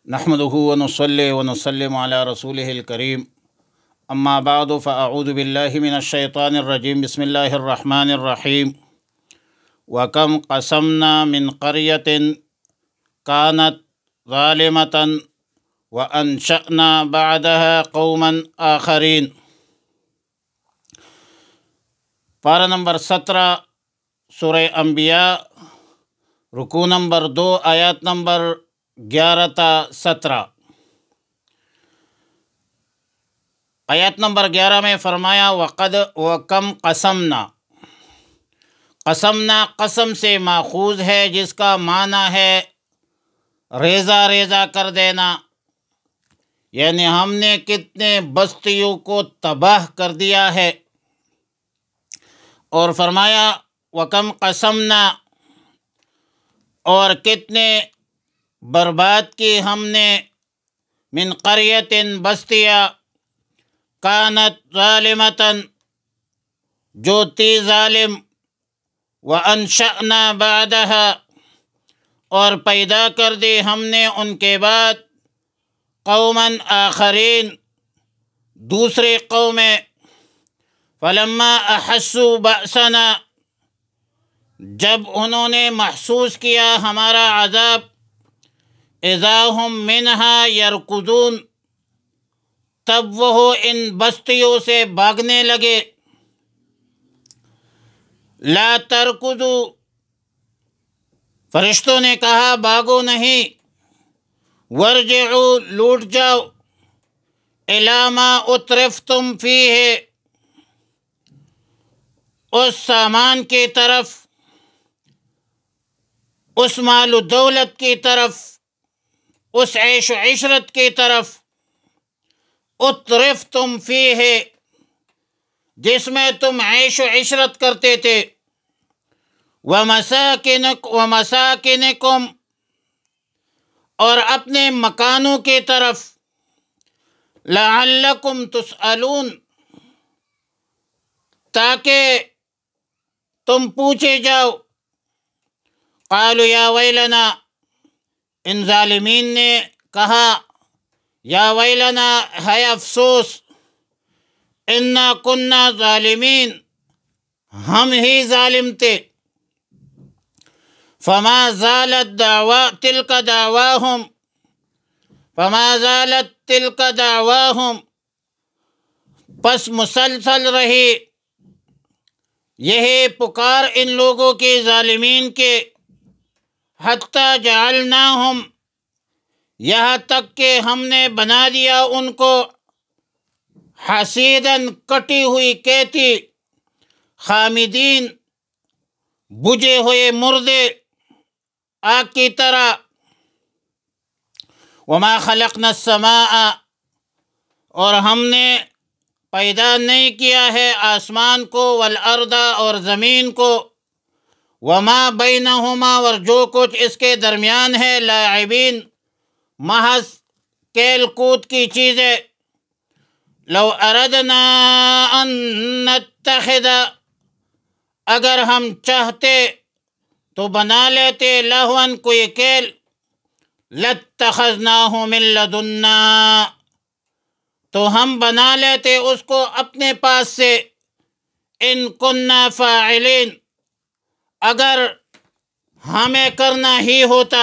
نحمده ونصلي ونسلم على رسوله الكريم اما بعد فاعوذ بالله من الشيطان الرجيم بسم الله الرحمن الرحيم وكم قسمنا من قرية كانت ظالمة وأنشأنا بعدها قوما آخرين۔ پارہ نمبر 17 سورہ انبیاء، رکوع نمبر 2، آیات نمبر 11 تا 17۔ آیات نمبر 11 میں فرمایا وقد وکم قسمنا۔ قسمنا قسم سے ماخوذ ہے جس کا معنی ہے ریزہ ریزہ کر دینا، یعنی ہم نے کتنے بستیوں کو تباہ کر دیا ہے۔ اور فرمایا وکم قسمنا، اور کتنے برباد کی ہم نے من قریۃ بستیاں کانت ظالمۃ جو تھی ظالم، وانشأنا بعدها اور پیدا کر دی ہم نے ان کے بعد قوما آخرین دوسری قومیں، فلما احسوا بأسنا جب انہوں نے محسوس کیا ہمارا عذاب، اذا هم منها یرکضون تب وہ ان بستیوں سے بھاگنے لگے۔ لا ترکضوا، فرشتوں نے کہا بھاگو نہیں، ورجعوا لوٹ جاؤ، الی ما اترفتم فیہ اس سامان کی طرف، اس مال و دولت کی طرف، اس عیش و عشرت کی طرف، اترفتم فیہ جس میں تم عیش و عشرت کرتے تھے، ومساکنکم اور اپنے مکانوں کی طرف، لعلکم تسألون تاکہ تم پوچھے جاؤ۔ قالوا یا ویلنا، ان ظالمین نے کہا یا ویلنا ہے افسوس، انا کننا ظالمین ہم ہی ظالم تھے۔ فما زالت تلک دعواہم پس مسلسل رہی یہی پکار ان لوگوں کی ظالمین کے، حتی جعلناہم یہاں تک کہ ہم نے بنا دیا ان کو حصیداً کٹی ہوئی کھیتی، خامدین بجھے ہوئے مردے آگ کی طرح۔ وما خلقنا السماء اور ہم نے پیدا نہیں کیا ہے آسمان کو، والارض اور زمین کو، وما بینہما اور جو کچھ اس کے درمیان ہے، لاعبین محض کھیل کود کی چیزیں۔ لو اردنا ان نتخذ اگر ہم چاہتے تو بنا لیتے، لہون کوئی کھیل، لاتخذناہ من لدنا تو ہم بنا لیتے اس کو اپنے پاس سے، ان کننا فاعلین اگر ہمیں کرنا ہی ہوتا۔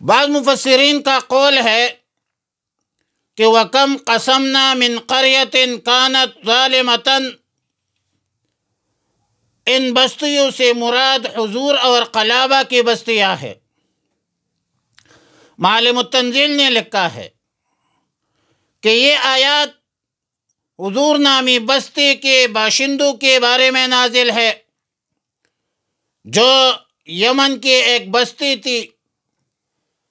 بعض مفسرین کا قول ہے کہ وَكَمْ قَسَمْنَا مِنْ قَرْيَةٍ كَانَتْ ظَالِمَةً ان بستیوں سے مراد حضور اور قلابہ کی بستیاں ہے۔ معالم التنزیل نے لکھا ہے کہ یہ آیات حضور نامی بستی کے باشندوں کے بارے میں نازل ہے، جو یمن کی ایک بستی تھی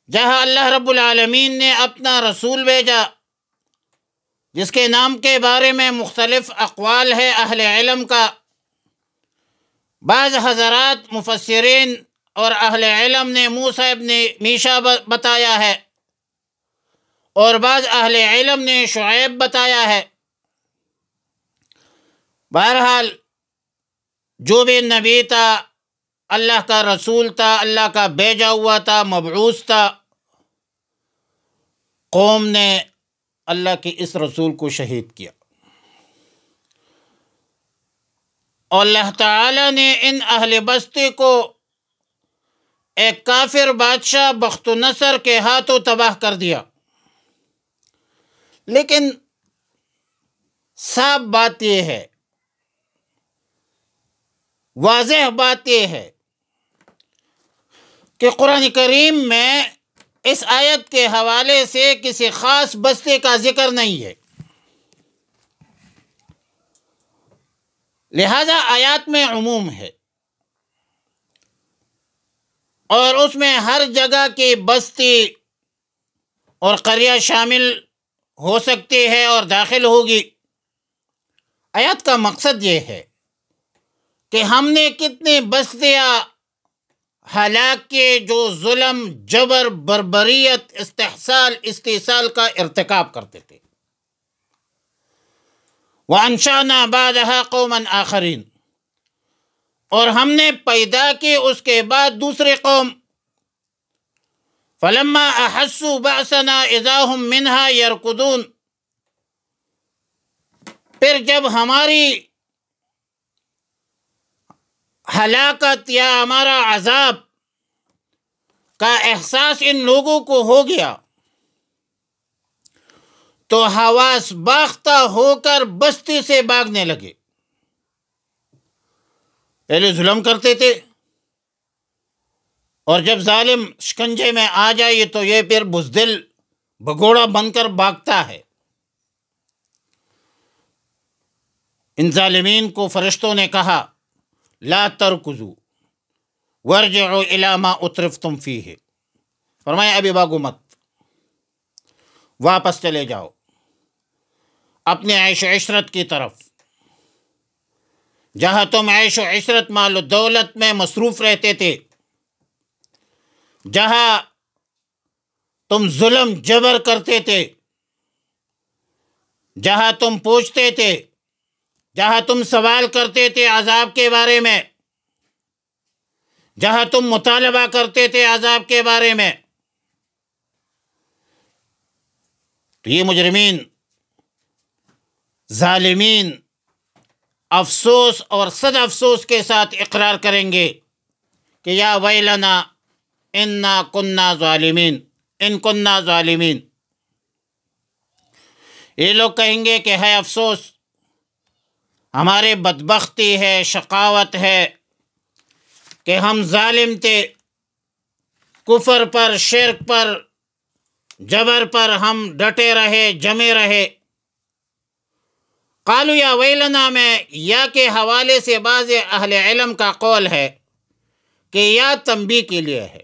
جہاں اللہ رب العالمین نے اپنا رسول بھیجا، جس کے نام کے بارے میں مختلف اقوال ہے اہل علم کا۔ بعض حضرات مفسرین اور اہل علم نے موسیٰ ابن میشا بتایا ہے، اور بعض اہل علم نے شعیب بتایا ہے۔ بہرحال جو بھی نبی تھا اللہ کا رسول تھا، اللہ کا بھیجا ہوا تھا، مبعوث تھا، قوم نے اللہ کے اس رسول کو شہید کیا، اور اللہ تعالیٰ نے ان اہل بستی کو ایک کافر بادشاہ بخت نصر کے ہاتھوں تباہ کر دیا۔ لیکن صاف بات یہ ہے، واضح بات یہ ہے کہ قرآن کریم میں اس آیت کے حوالے سے کسی خاص بستی کا ذکر نہیں ہے، لہذا آیات میں عموم ہے، اور اس میں ہر جگہ کی بستی اور قریہ شامل ہو سکتی ہے اور داخل ہوگی۔ آیات کا مقصد یہ ہے کہ ہم نے کتنی بستیاں ہلاک کیے جو ظلم، جبر، بربریت، استحصال، استحصال کا ارتکاب کرتے تھے۔ وَأَنشَأْنَا بَعْدَهَا قَوْمًا آخَرِينَ، اور ہم نے پیدا کی اس کے بعد دوسری قوم۔ فَلَمَّا أَحَسُّوا بَأْسَنَا إِذَا هُمْ مِنْهَا يَرْكُضُونَ، پھر جب ہماری ہلاکت یا ہمارا عذاب کا احساس ان لوگوں کو ہو گیا تو حواس باختہ ہو کر بستی سے بھاگنے لگے۔ پہلے ظلم کرتے تھے، اور جب ظالم شکنجے میں آ جائے تو یہ پھر بزدل بگوڑا بن کر بھاگتا ہے۔ ان ظالمین کو فرشتوں نے کہا لا ترکضوا وارجعوا الی ما اترفتم فیہ، فرمایا ابھی بھاگو مت، واپس چلے جاؤ اپنے عیش و عشرت کی طرف، جہاں تم عیش و عشرت مال و دولت میں مصروف رہتے تھے، جہاں تم ظلم جبر کرتے تھے، جہاں تم پوچھتے تھے، جہاں تم سوال کرتے تھے عذاب کے بارے میں، جہاں تم مطالبہ کرتے تھے عذاب کے بارے میں۔ تو یہ مجرمین، ظالمین افسوس اور صد افسوس کے ساتھ اقرار کریں گے کہ یا ویلنا انا کننا ظالمین، ان کننا ظالمین۔ یہ لوگ کہیں گے کہ ہے افسوس، ہمارے بدبختی ہے، شقاوت ہے کہ ہم ظالم تھے، کفر پر، شرک پر، جبر پر ہم ڈٹے رہے، جمے رہے۔ قالوا یا ویلنا میں یا کے حوالے سے بعض اہل علم کا قول ہے کہ یا تنبیہ کے لیے ہے،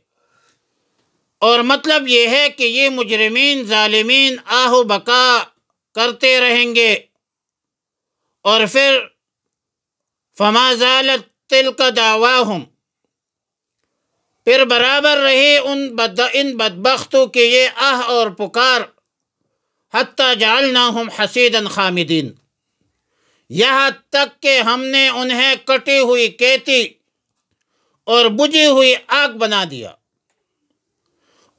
اور مطلب یہ ہے کہ یہ مجرمین، ظالمین آہ و بکا کرتے رہیں گے، اور پھر فما زالت تلک دعواہم، پھر برابر رہی ان بدبختوں کے یہ آہ اور پکار، حتی جعلناہم حصیدا خامدین، یہاں تک کہ ہم نے انہیں کٹی ہوئی کیتی اور بجھی ہوئی آگ بنا دیا،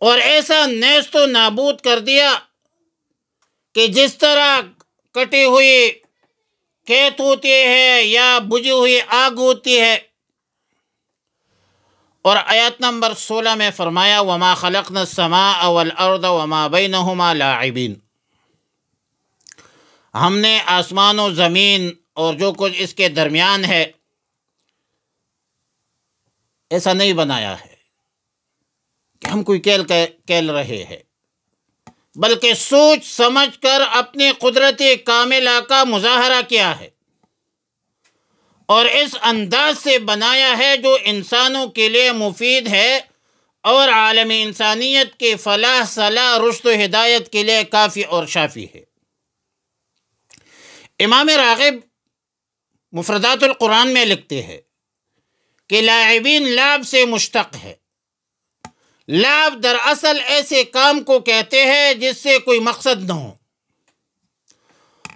اور ایسا نیست و نابود کر دیا کہ جس طرح کٹی ہوئی کیت ہوتی ہے یا بجھی ہوئی آگ ہوتی ہے۔ اور آیت نمبر 16 میں فرمایا وما خلقنا السماء والارض وما بینہما لاعبین، ہم نے آسمان و زمین اور جو کچھ اس کے درمیان ہے ایسا نہیں بنایا ہے کہ ہم کوئی کھیل رہے ہیں، بلکہ سوچ سمجھ کر اپنی قدرت کاملہ کا مظاہرہ کیا ہے، اور اس انداز سے بنایا ہے جو انسانوں کے لیے مفید ہے اور عالم انسانیت کی فلاح، صلاح، رشد و ہدایت کے لیے کافی اور شافی ہے۔ امام راغب مفردات القرآن میں لکھتے ہیں کہ لاعبین لعب سے مشتق ہے۔ لعب دراصل ایسے کام کو کہتے ہیں جس سے کوئی مقصد نہ ہو،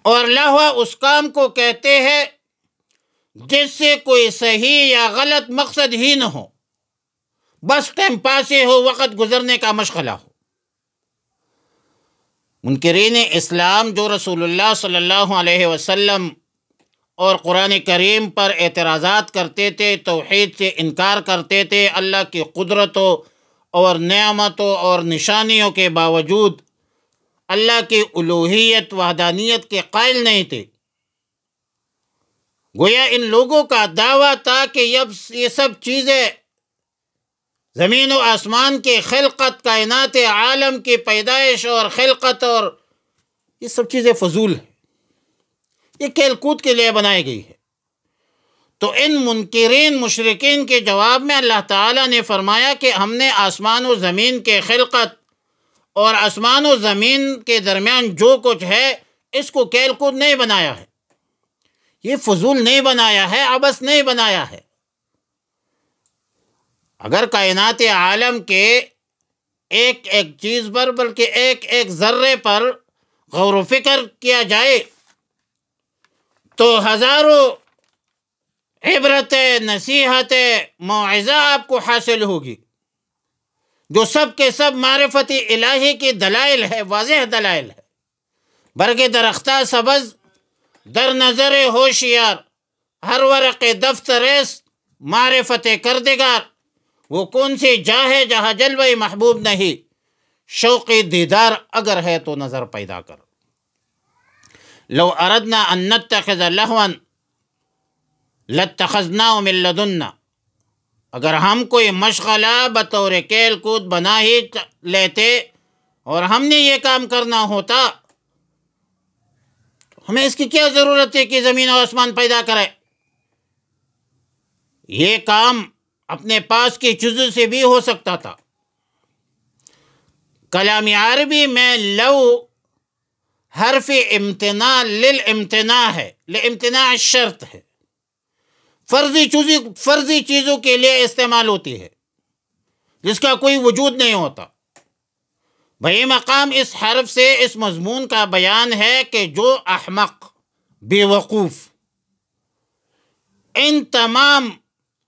اور لہو اس کام کو کہتے ہیں جس سے کوئی صحیح یا غلط مقصد ہی نہ ہو۔ بس ٹائم پاس ہی ہو، وقت گزرنے کا مشغلہ ہو۔ منکرین اسلام جو رسول اللہ صلی اللہ علیہ وسلم اور قرآن کریم پر اعتراضات کرتے تھے، توحید سے انکار کرتے تھے، اللہ کی قدرتوں اور نعمتوں اور نشانیوں کے باوجود اللہ کی الوہیت وحدانیت کے قائل نہیں تھے، گویا ان لوگوں کا دعویٰ تھا کہ یہ سب چیزیں، زمین و آسمان کی خلقت، کائنات عالم کی پیدائش اور خلقت، اور یہ سب چیزیں فضول ہیں، یہ کھیل کود کے لیے بنائی گئی ہے۔ تو ان منکرین مشرکین کے جواب میں اللہ تعالیٰ نے فرمایا کہ ہم نے آسمان و زمین کے خلقت اور آسمان و زمین کے درمیان جو کچھ ہے اس کو کھیل کود نہیں بنایا ہے، یہ فضول نہیں بنایا ہے، عبث نہیں بنایا ہے۔ اگر کائنات عالم کے ایک ایک چیز پر، بلکہ ایک ایک ذرے پر غور و فکر کیا جائے تو ہزاروں عبرتیں، نصیحتیں، موعظہ آپ کو حاصل ہوگی، جو سب کے سب معرفت الہی کی دلائل ہے، واضح دلائل ہے۔ برگ درختہ سبز، در نظر ہوشیار، ہر ورق دفتریس، معرفت کردگار، وہ کون سی جا ہے جہاں جلوہ محبوب نہیں، شوق دیدار اگر ہے تو نظر پیدا کر۔ لو اردنا ان نتخذ لہوا لاتخذناه من لدنا، اگر ہم کوئی مشغلہ بطور کھیل کود بنا ہی لیتے اور ہم نے یہ کام کرنا ہوتا، ہمیں اس کی کیا ضرورت ہے کہ زمین و آسمان پیدا کرے؟ یہ کام اپنے پاس کی چیزوں سے بھی ہو سکتا تھا۔ کلام عربی میں لو حرف امتناع للامتناع ہے، لامتناع الشرط ہے، فرضی چیزوں کے لیے استعمال ہوتی ہے جس کا کوئی وجود نہیں ہوتا۔ بھئی مقام اس حرف سے اس مضمون کا بیان ہے کہ جو احمق، بے وقوف ان تمام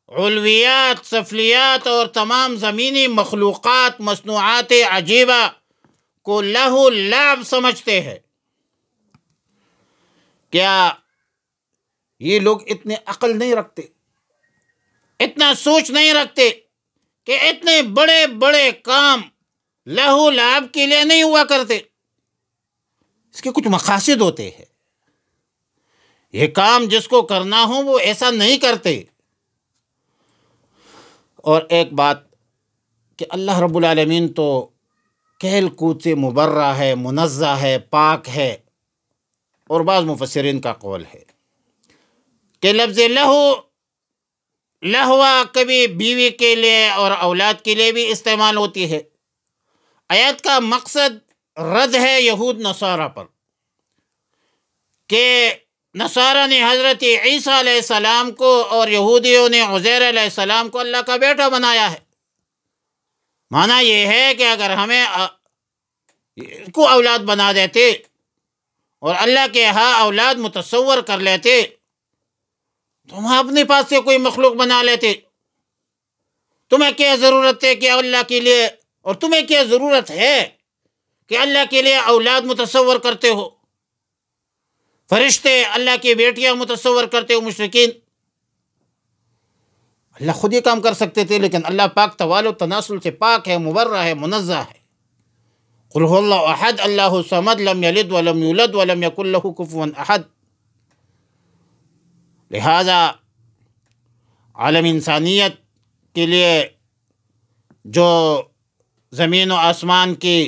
علویات، سفلیات اور تمام زمینی مخلوقات، مصنوعات عجیبہ کو لہو لعب سمجھتے ہیں، کیا یہ لوگ اتنے عقل نہیں رکھتے، اتنا سوچ نہیں رکھتے کہ اتنے بڑے بڑے کام لہو لعب کے لیے نہیں ہوا کرتے، اس کے کچھ مقاصد ہوتے ہیں، یہ کام جس کو کرنا ہو وہ ایسا نہیں کرتے۔ اور ایک بات کہ اللہ رب العالمین تو کھیل کود سے مبرہ ہے، منزہ ہے، پاک ہے، اور بعض مفسرین کا قول ہے کہ لفظ لہوا کبھی بیوی کے لیے اور اولاد کے لیے بھی استعمال ہوتی ہے۔ آیت کا مقصد رد ہے یہود نصارہ پر کہ نصارہ نے حضرت عیسیٰ علیہ السلام کو اور یہودیوں نے عزیر علیہ السلام کو اللہ کا بیٹا بنایا ہے۔ معنی یہ ہے کہ اگر ہمیں کو اولاد بنا دیتے اور اللہ کے ہاں اولاد متصور کر لیتے تو ہم اپنے پاس سے کوئی مخلوق بنا لیتے۔ تمہیں کیا ضرورت ہے کہ اللہ کے لیے، اور تمہیں کیا ضرورت ہے کہ اللہ کے لیے اولاد متصور کرتے ہو؟ فرشتے اللہ کی بیٹیاں متصور کرتے ہو مشرکین؟ اللہ خود یہ کام کر سکتے تھے، لیکن اللہ پاک توال و تناسل سے پاک ہے، مبرہ ہے، منزہ ہے۔ قل هو اللہ احد اللہ الصمد لم یلد ولم یولد ولم یکن لہ کفوا احد۔ لہذا عالم انسانیت کے لیے جو زمین و آسمان کی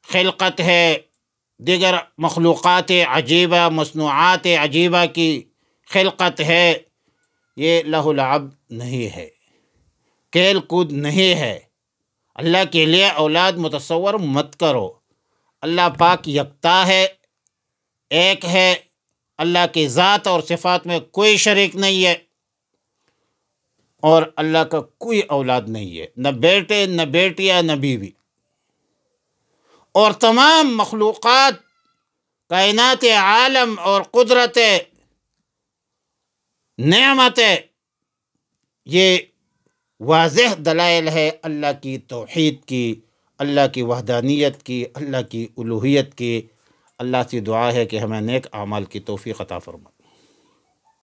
خلقت ہے، دیگر مخلوقات عجیبہ، مصنوعات عجیبہ کی خلقت ہے، یہ لہو لعب نہیں ہے، کھیل کود نہیں ہے۔ اللہ کے لیے اولاد متصور مت کرو۔ اللہ پاک یکتا ہے، ایک ہے، اللہ کی ذات اور صفات میں کوئی شریک نہیں ہے، اور اللہ کا کوئی اولاد نہیں ہے، نہ بیٹے، نہ بیٹیاں، نہ بیوی۔ اور تمام مخلوقات، کائنات عالم اور قدرت، نعمتیں، یہ واضح دلائل ہے اللہ کی توحید کی، اللہ کی وحدانیت کی، اللہ کی الوہیت کی۔ اللہ سے دعا ہے کہ ہمیں نیک اعمال کی توفیق عطا فرمائے۔